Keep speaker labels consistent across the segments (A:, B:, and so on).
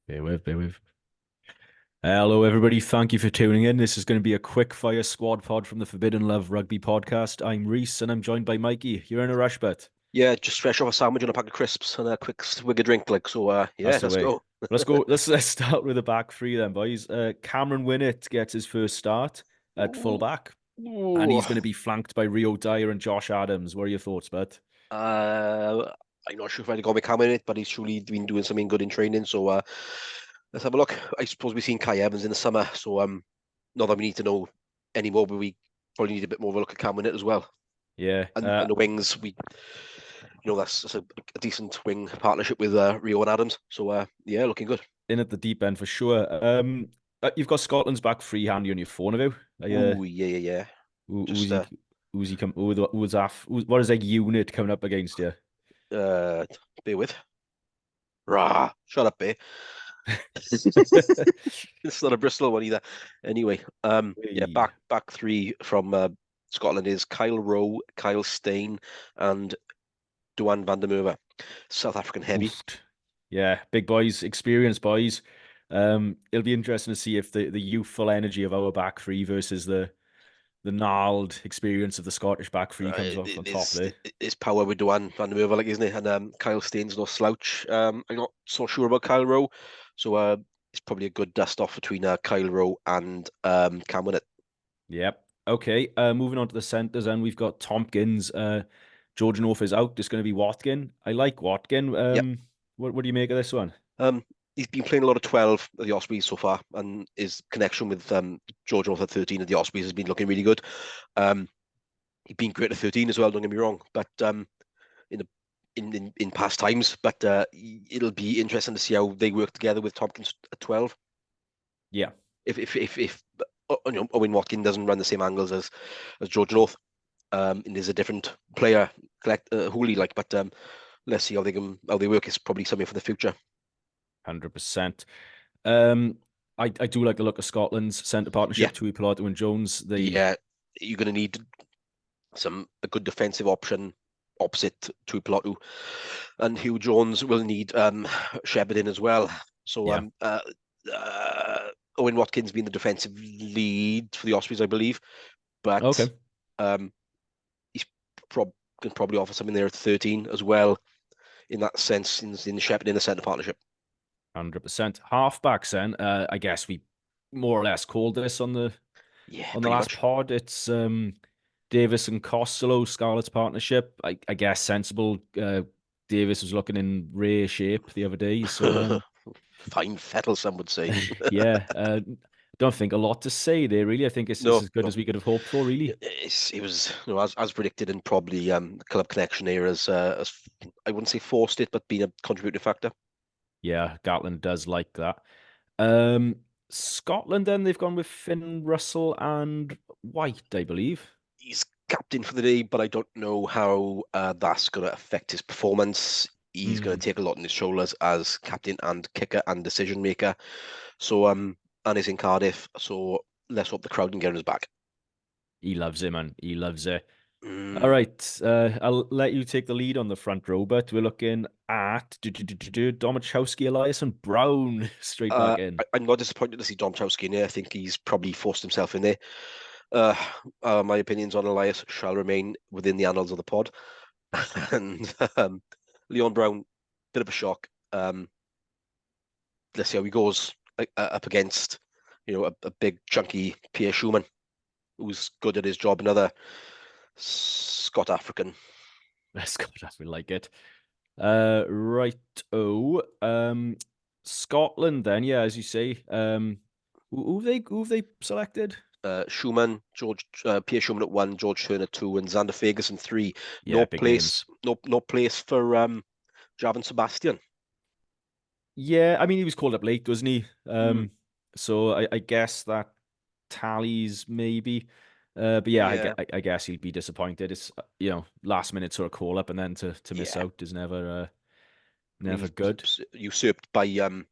A: Bear with, bear with. Hello, everybody. Thank you for tuning in. This is going to be a quick fire squad pod from the Forbidden Love Rugby podcast. I'm Rhys and I'm joined by Mikey. You're in a rush, but
B: Yeah, just fresh off a sandwich and a pack of crisps and a quick swig of drink, like so. Yeah,
A: that's the
B: let's
A: way.
B: go.
A: Let's go. Let's start with the back three then, boys. Cameron Winnett gets his first start at
B: Ooh,
A: fullback, and
B: ooh.
A: he's going to be flanked by Rio Dyer and Josh Adams. What are your thoughts, bud?
B: Uh, I'm not sure if I'd go with Cam in it, but he's surely been doing something good in training. So let's have a look. I suppose we've seen Kai Evans in the summer, so not that we need to know any more, but we probably need a bit more of a look at Cam in it as well.
A: Yeah.
B: And the wings, that's a decent wing partnership with Rio and Adams. So yeah, looking good.
A: In at the deep end for sure. You've got Scotland's back free handy on your phone, have you?
B: Ooh, yeah, yeah, yeah.
A: Who's
B: Just
A: he? Who's he come? Who's off? What is that unit coming up against you?
B: uh, bear with. Rah, shut up, bear. It's not a Bristol one either. Anyway, yeah,
A: Hey.
B: back three from Scotland is Kyle Rowe, Kyle Steyn, and Duan van der Merwe. South African heavy.
A: Oof. Yeah, big boys, experienced boys. It'll be interesting to see if the youthful energy of our back three versus the gnarled experience of the Scottish back three comes off on top there.
B: There's power with Duan van der Merwe, like, isn't it? And Kyle Steyn's no slouch. I'm not so sure about Kyle Rowe, so it's probably a good dust off between Kyle Rowe and Cam Winnett.
A: Yep. Okay. Moving on to the centres, and we've got Tompkins. George North is out. It's going to be Watkin. I like Watkin.
B: Yep.
A: What do you make of this one?
B: He's been playing a lot of 12 at the Ospreys so far, and his connection with George North at 13 at the Ospreys has been looking really good. Um, he's been great at 13 as well, don't get me wrong, but in the in past times, but it'll be interesting to see how they work together with Tompkins at 12.
A: Yeah.
B: If Owen Watkin doesn't run the same angles as George North, and there's a different player Hooley like, but let's see how they work. It's probably something for the future.
A: 100%. Um, I do like the look of Scotland's centre
B: Yeah,
A: partnership, Tui Pilato and Jones.
B: yeah, you're going to need a good defensive option opposite Tuipulotu, and Hugh Jones will need Shepard as well. So
A: Yeah.
B: Owen Watkins being the defensive lead for the Ospreys, I believe, but
A: Okay.
B: um, he's can probably offer something there at 13 as well in that sense in the Shepard in the centre partnership.
A: 100%. Halfbacks then. I guess we more or less called this
B: Yeah,
A: on the
B: pretty
A: last
B: much.
A: pod. It's Davis and Costello, Scarlet's partnership. I guess sensible. Davis was looking in rare shape the other day, so
B: Fine fettle, some would say.
A: yeah. Don't think a lot to say there really. I think it's
B: No,
A: as good
B: no.
A: as we could have hoped for, really.
B: It was, as predicted, and probably club connection here as I wouldn't say forced it, but being a contributing factor.
A: Yeah, Gatland does like that. Um, Scotland then they've gone with Finn Russell and White, I believe.
B: He's captain for the day, but I don't know how that's going to affect his performance. He's going to
A: Hmm.
B: take a lot on his shoulders as captain and kicker and decision maker. So and he's in Cardiff, so let's hope the crowd can get his back.
A: He loves it, man. He loves it. All
B: Mm,
A: right, I'll let you take the lead on the front row, but we're looking at Domachowski, Elias, and Brown straight back in.
B: I'm not disappointed to see Domchowski in there. I think he's probably forced himself in there. Uh, my opinions on Elias shall remain within the annals of the pod. And Leon Brown, bit of a shock. Let's see how he goes up against, a big chunky Pierre Schumann, who's good at his job. Another Scott African.
A: Scott, we like it. Right. Oh, Scotland then, yeah, as you say. Who have they selected?
B: Schumann, Pierre Schumann at one, George Hearn at two, and Xander Ferguson three.
A: Yeah, big names.
B: No place for Javan Sebastian.
A: Yeah, I mean he was called up late, wasn't he?
B: Mm,
A: So I guess that tallies maybe. But yeah,
B: yeah,
A: I guess he'd be disappointed. It's last minute sort of call up and then to miss
B: yeah.
A: out is never
B: He's
A: good.
B: usurped by I'm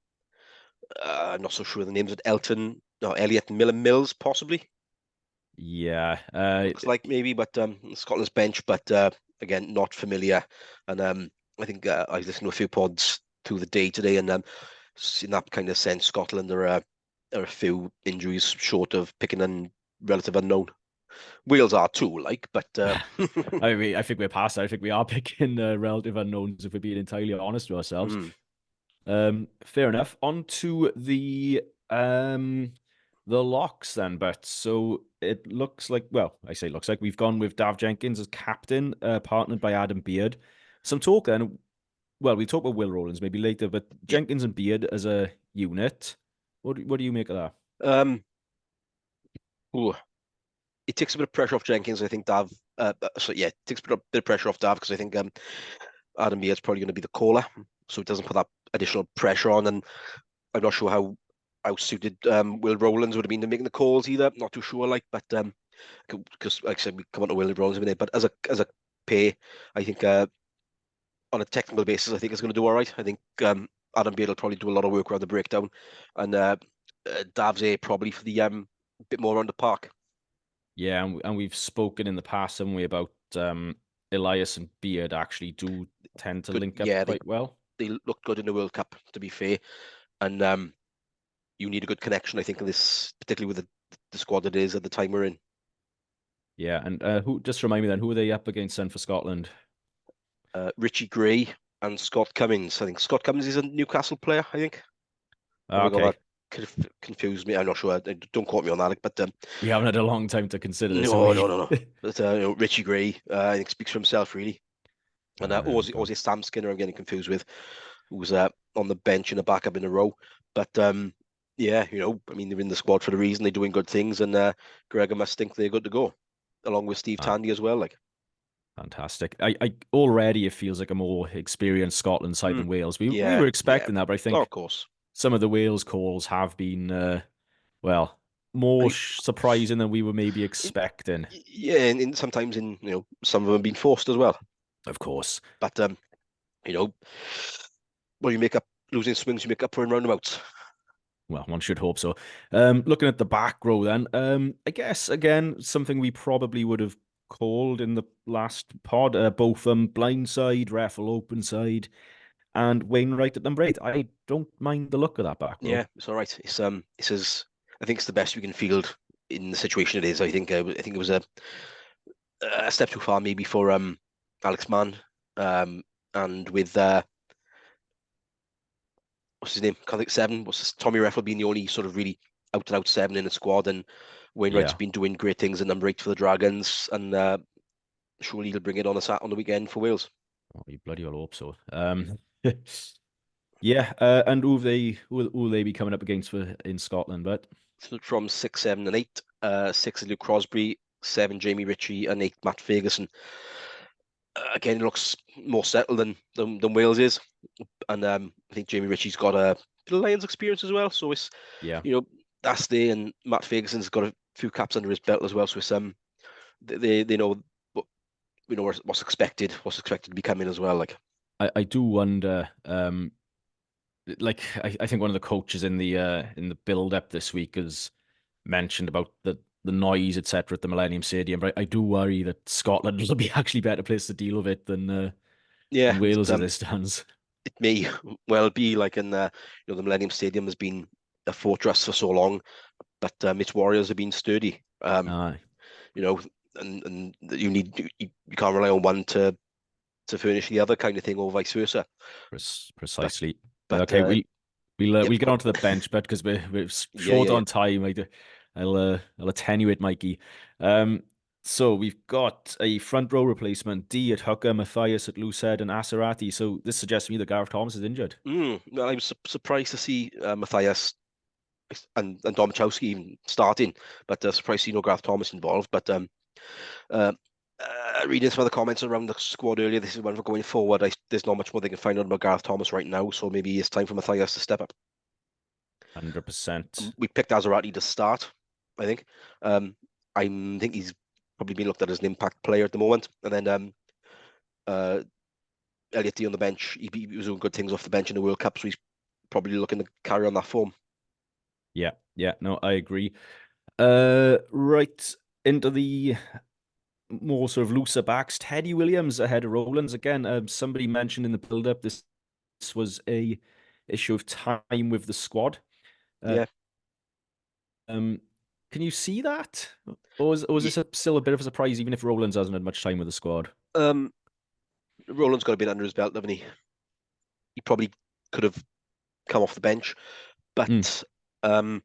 B: not so sure of the names of Elton, no, Elliot Miller Mills, possibly.
A: Yeah.
B: Looks like maybe, but Scotland's bench, but again, not familiar. And I think I listened to a few pods through the day today, and in that kind of sense, Scotland are a few injuries short of picking a relative unknown. Wales are too, like, but
A: I mean, I think we're past that. I think we are picking relative unknowns if we're being entirely honest with ourselves.
B: mm,
A: Fair enough. On to the locks then, but so it looks like, well, I say looks like we've gone with Dav Jenkins as captain, partnered by Adam Beard. Some talk then, well, we talk about Will Rowlands maybe later, but
B: yeah.
A: Jenkins and Beard as a unit. What do you make of that?
B: Um, ooh, it takes a bit of pressure off Jenkins. I think Dav. So yeah, it takes a bit of pressure off Dav because I think Adam Beard's probably going to be the caller, so it doesn't put that additional pressure on. And I'm not sure how suited Will Rowlands would have been to making the calls either. Not too sure, like, but because like I said, we come on to Will Rowlands in a minute. But as a pair, I think on a technical basis, I think it's going to do all right. I think Adam Beard will probably do a lot of work around the breakdown, and Dav's A probably for the bit more around the park.
A: Yeah, and we've spoken in the past, haven't we, about Elias and Beard actually do tend to
B: Good,
A: link up
B: yeah,
A: quite well.
B: they looked good in the World Cup, to be fair, and you need a good connection, I think, in this, particularly with the squad that is at the time we're in.
A: Yeah, and who just remind me then, who are they up against then for Scotland?
B: Richie Gray and Scott Cummins. I think Scott Cummins is a Newcastle player, I think. Have
A: Ah,
B: I got
A: okay.
B: that confused me? I'm not sure. Don't quote me on that, but
A: We haven't had a long time to consider this, have
B: no, no,
A: we?
B: no, no. But Richie Gray, I think speaks for himself really. And
A: There we go.
B: Ozzy Sam Skinner, I'm getting confused with, who was on the bench and a backup in a row. But yeah, I mean, they're in the squad for a reason. They're doing good things, and Gregor must think they're good to go, along with Steve
A: Ah,
B: Tandy as well. Like,
A: fantastic. I already it feels like a more experienced Scotland side
B: mm,
A: than Wales. We
B: yeah,
A: were
B: yeah,
A: expecting that, but I
B: oh, of
A: think
B: course.
A: some of the Wales calls have been well,
B: I
A: more
B: think,
A: surprising than we were maybe expecting.
B: yeah, and sometimes some of them have been forced as well.
A: Of course.
B: But you know, well, you make up losing swings, you make up for in roundabouts.
A: Well, one should hope so. Looking at the back row, then, I guess again something we probably would have called in the last pod. Both blindside, raffle open side, and Wainwright at number 8. I don't mind the look of that back row.
B: Yeah, it's all right. It's as I think it's the best we can field in the situation it is. I think it was a step too far maybe for Alex Mann, and with what's his name? Can't think seven. What's this? Tommy Reffel being the only sort of really out and out seven in the squad, and Wainwright's
A: Yeah,
B: been doing great things at number 8 for the Dragons, and surely he'll bring it on on the weekend for Wales.
A: oh, you bloody well hope so. Yeah, and who will they be coming up against for in Scotland? But
B: So from 6, 7, and 8, 6 is Luke Crosby, 7 Jamie Ritchie, and 8 Matt Ferguson. Again, it looks more settled than Wales is, and I think Jamie Ritchie's got a bit of Lions experience as well. So it's
A: yeah,
B: you know that's there, and Matt Ferguson's got a few caps under his belt as well. So it's they know what what's expected to be coming as well. Like,
A: I do wonder. Like I think one of the coaches in the build up this week has mentioned about the noise, etc., at the Millennium Stadium. But I do worry that Scotland will be actually better placed to deal with it than
B: yeah,
A: Wales as it stands.
B: it may well be like in the Millennium Stadium has been a fortress for so long, but its Warriors have been sturdy.
A: Aye,
B: You know, and you can't rely on one to furnish the other kind of thing, or vice versa. But
A: precisely.
B: but
A: Okay,
B: yeah,
A: we'll get
B: go on.
A: onto the bench bit because we're
B: Yeah,
A: short
B: yeah, yeah.
A: on time. I'll attenuate Mikey. So we've got a front row replacement: D at hooker, Matthias at loose head, and Aserati. So this suggests to me that Gareth Thomas is injured.
B: Well, I'm surprised to see Matthias and Domachowski even starting, but surprised to see no Gareth Thomas involved. But uh, reading some of the comments around the squad earlier, this is when we're going forward. There's not much more they can find out about Gareth Thomas right now, so maybe it's time for Matthias to step up.
A: 100%.
B: We picked Azarati to start, I think. I think he's probably been looked at as an impact player at the moment, and then uh, Elliot D on the bench. He was doing good things off the bench in the World Cup, so he's probably looking to carry on that form.
A: Yeah, yeah, no, I agree. Right into the more sort of looser backs. Teddy Williams ahead of Rowlands again. Somebody mentioned in the build-up this was a issue of time with the squad. Uh,
B: Yeah.
A: can you see that? Or is this still a bit of a surprise, even if Rowlands hasn't had much time with the squad?
B: Roland's got a bit under his belt, haven't he? He probably could have come off the bench,
A: Mm.
B: but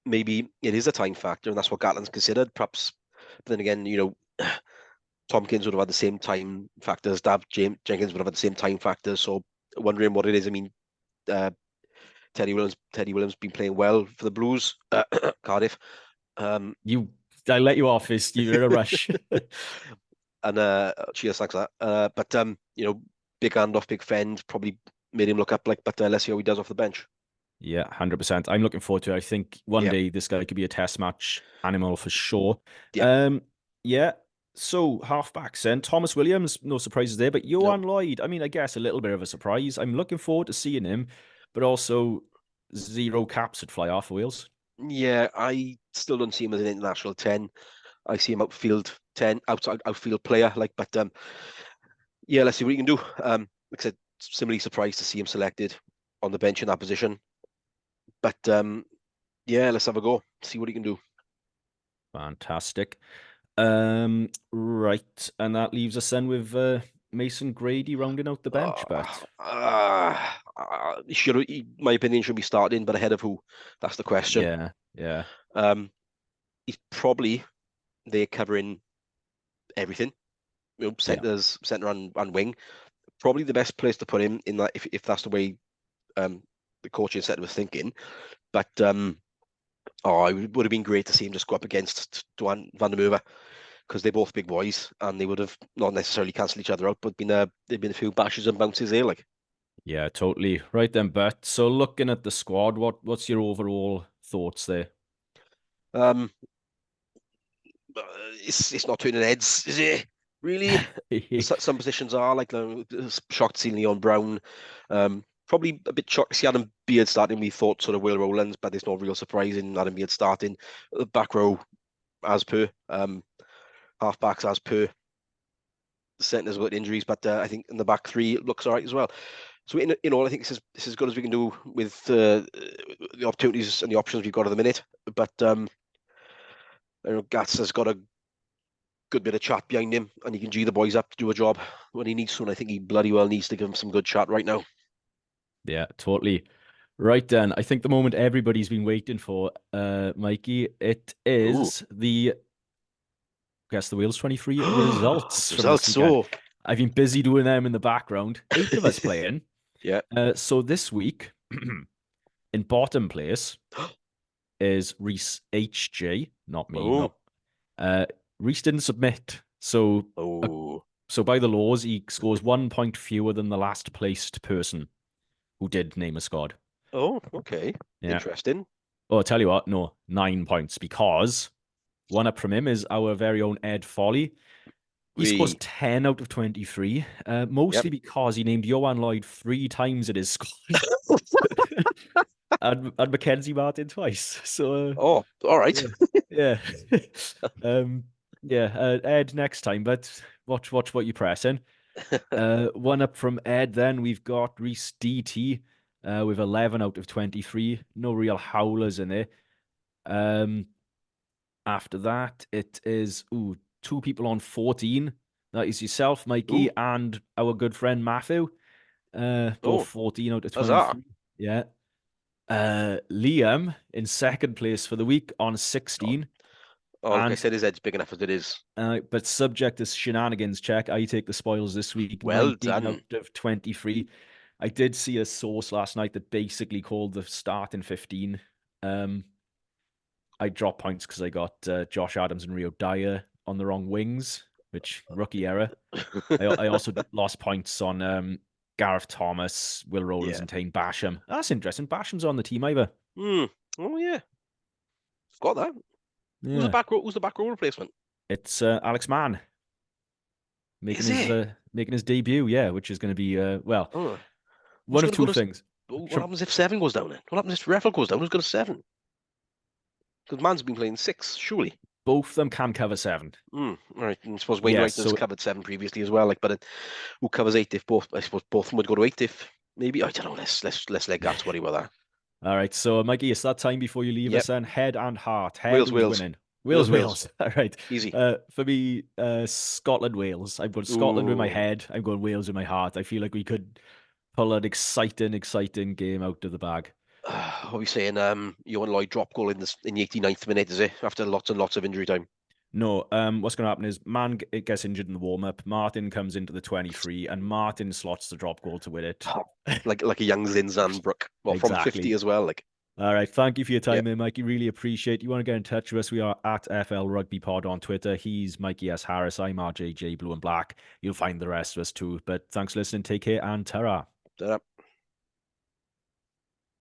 B: maybe it is a time factor, and that's what Gatland's considered. Perhaps, but then again, Tompkins would have had the same time factors. Jenkins would have had the same time factors. So wondering what it is. I mean, uh, Teddy Williams been playing well for the Blues, Cardiff.
A: I let you off. You're in a rush.
B: And cheers, thanks for that. But big handoff, big fend, probably made him look up like. But let's see how he does off the bench.
A: Yeah, 100%. I'm looking forward to it. I think one
B: Yeah,
A: day this guy could be a test match animal for sure.
B: yeah,
A: Yeah. So halfbacks then. Thomas Williams, no surprises there, but
B: no,
A: Johan Lloyd, I mean, I guess a little bit of a surprise. I'm looking forward to seeing him, but also zero caps at Fly Off Wheels.
B: yeah. I still don't see him as an international 10. I see him outfield 10, outside outfield player. But yeah, let's see what he can do. Like I said, similarly surprised to see him selected on the bench in that position. But yeah, let's have a go. See what he can do.
A: Fantastic. Right, and that leaves us then with Mason Grady rounding out the bench, but
B: My opinion, should be starting, but ahead of who? That's the question.
A: yeah, yeah,
B: Um, he's probably there covering everything.
A: yeah.
B: Centre and wing. Probably the best place to put him in that if that's the way the coaching set was thinking. But it would have been great to see him just go up against Duan van der Merwe because they're both big boys and they would have not necessarily cancelled each other out, but there'd been a few bashes and bounces there.
A: Yeah, totally. Right then, Bert. So looking at the squad, what's your overall thoughts there?
B: Um, it's not turning heads, is it? Really? Some positions are like shocked to see Leon Brown. Probably a bit shocked to see Adam Beard starting. We thought sort of Will Rowlands, but there's no real surprise in Adam Beard starting. The back row as per, half backs as per. The centers got injuries, but I think in the back three it looks all right as well. So in all, I think this is as good as we can do with the opportunities and the options we've got at the minute. But Gats has got a good bit of chat behind him, and he can G the boys up to do a job when he needs to. And I think he bloody well needs to give him some good chat right now.
A: Yeah, totally. Right then, I think the moment everybody's been waiting for, Mikey, it
B: Ooh,
A: is the Guess the Wheels 23 results from this
B: results.
A: weekend.
B: So
A: I've been busy doing them in the background. 8 of us playing.
B: yeah.
A: So this week, in bottom place is Rhys HJ, not me,
B: Oh,
A: not uh Rhys didn't submit. So
B: oh,
A: so by the laws, he scores 1 point fewer than the last placed person who did name a squad.
B: oh. Okay,
A: Yeah.
B: interesting.
A: Oh, I'll tell you what, no, 9 points because one up from him is our very own Ed Folly. He scores
B: We
A: 10 out of 23,
B: yep.
A: mostly because he named Johan Lloyd 3 times in his squad and Mackenzie Martin twice. So,
B: Oh, all right.
A: yeah. Yeah. um, yeah, Ed next time, but watch what you're pressing. One up from Ed, then we've got Rhys DT with 11 out of 23. No real howlers in there. Um, After that, it is two people on 14. That is yourself, Mikey,
B: Ooh,
A: and our good friend Matthew. Both
B: oh,
A: 14 out of
B: huzzah.
A: 23. Yeah. Liam in second place for the week on 16.
B: Oh, like I
A: And
B: said, his head's big enough as it is.
A: but subject to shenanigans check, I take the spoils this week,
B: Well
A: 19 out
B: done.
A: of 23. I did see a source last night that basically called the start in 15. I dropped points because I got Josh Adams and Rio Dyer on the wrong wings, which rookie error. I also lost points on Gareth Thomas, Will Rowlands,
B: Yeah.
A: and Tane Basham. That's interesting. Basham's on the team either.
B: Hmm. Oh yeah. Forgot that. Who's the
A: Yeah,
B: back row? Who's the back row replacement?
A: it's Alex Mann
B: Is it?
A: making his debut. Yeah, which is going to be well,
B: Oh, who's
A: one of
B: going to go
A: two
B: to?
A: things.
B: What happens if seven goes down? Then what happens if Raffle goes down? Who's going to seven? Because Man's been playing six, surely.
A: Both of them can cover 7.
B: Hmm. All right. And I suppose
A: Yes,
B: Wainwright has
A: so
B: covered seven previously as well. But who covers eight if both? I suppose both of them would go to eight if. maybe I don't know. Let's let Gats worry about that.
A: All right, so Mikey, it's that time before you leave us
B: Yep.
A: then. Head and heart. Head,
B: Wales,
A: who's
B: Wales,
A: winning?
B: Wales,
A: Wales,
B: Wales.
A: Wales. All right.
B: Easy.
A: For me, Scotland, Wales. I'm going Scotland with my
B: Ooh.
A: head. I'm going Wales with my heart. I feel like we could pull an exciting game out of the bag.
B: What are we saying? Johan Lloyd drop goal in the 89th minute, is it? After lots and lots of injury time.
A: No, what's going to happen is it gets injured in the warm up. Martin comes into the 23, and Martin slots the drop goal to win it.
B: Like a young Zinzan Brook. Well, from 50
A: Exactly.
B: as well. Like,
A: All right. Thank you for your time,
B: yep.
A: there, Mikey. Really appreciate. You want to get in touch with us? We are at FL Rugby Pod on Twitter. He's Mikey S. Harris. I'm RJJ Blue and Black. You'll find the rest of us too. But thanks for listening. Take care and ta-ra.
B: Ta-ra.